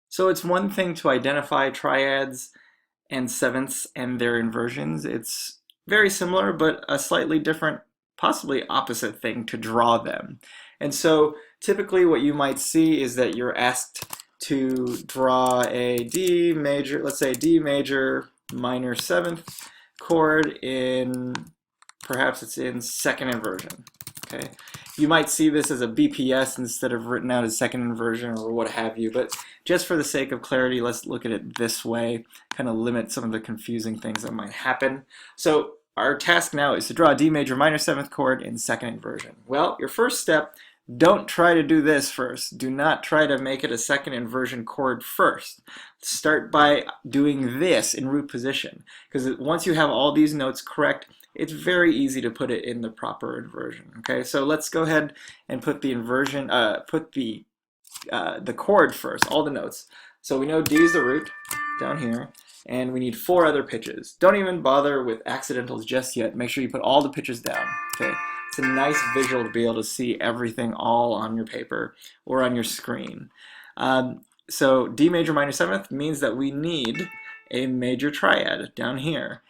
So it's one thing to identify triads and sevenths and their inversions. It's very similar, but a slightly different, possibly opposite thing to draw them. And so typically what you might see is that you're asked to draw a D major, let's say D major minor seventh chord in, perhaps it's in second inversion. Okay, you might see this as a BPS instead of written out as second inversion or what have you, but just for the sake of clarity, let's look at it this way, kind of limit some of the confusing things that might happen. So our task now is to draw a D major minor seventh chord in second inversion. Well, your first step, don't try to do this first. Do not try to make it a second inversion chord first. Start by doing this in root position, because once you have all these notes correct, it's very easy to put it in the proper inversion. Okay, so let's go ahead and put the inversion, put the chord first, all the notes. So we know D is the root down here, and we need 4 other pitches. Don't even bother with accidentals just yet. Make sure you put all the pitches down. Okay, it's a nice visual to be able to see everything all on your paper or on your screen. So D major minor seventh means that we need a major triad down here.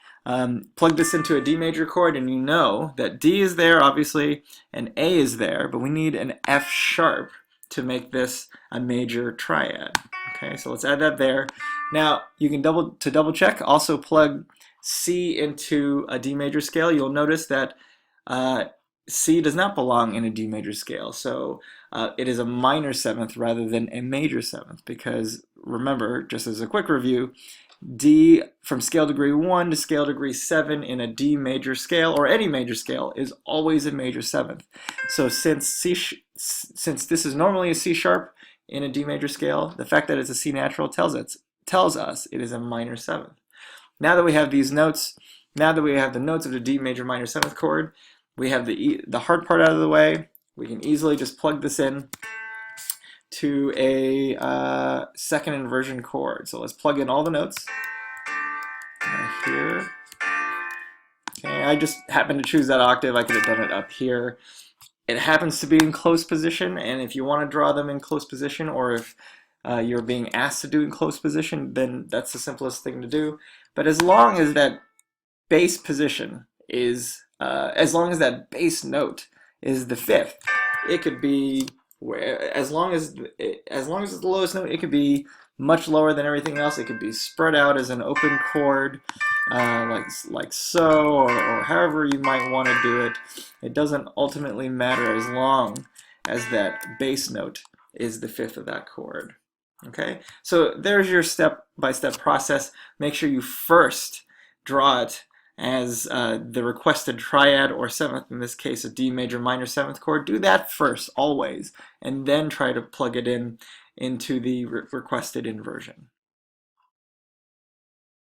Plug this into a D major chord and you know that D is there obviously and A is there, but we need an F sharp to make this a major triad. Okay, so let's add that there. Now you can double check, also plug C into a D major scale. You'll notice that C does not belong in a D major scale, so it is a minor seventh rather than a major seventh, because remember, just as a quick review, D from scale degree 1 to scale degree 7 in a D major scale or any major scale is always a major seventh. So since this is normally a C sharp in a D major scale, the fact that it's a C natural tells us it is a minor seventh. Now that we have these notes, now that we have the notes of the D major minor seventh chord, we have the hard part out of the way. We can easily just plug this in to a second inversion chord. So let's plug in all the notes here. Okay, I just happened to choose that octave. I could have done it up here. It happens to be in close position, and if you want to draw them in close position, or if you're being asked to do in close position, then that's the simplest thing to do. But as long as that bass position is, as long as that bass note is the fifth, it could be, as long as it's the lowest note, it could be much lower than everything else. It could be spread out as an open chord, like so, or however you might want to do it. It doesn't ultimately matter as long as that bass note is the fifth of that chord. Okay, so there's your step-by-step process. Make sure you first draw it as the requested triad or seventh, in this case a D major minor seventh chord. Do that first, always, and then try to plug it in into the requested inversion.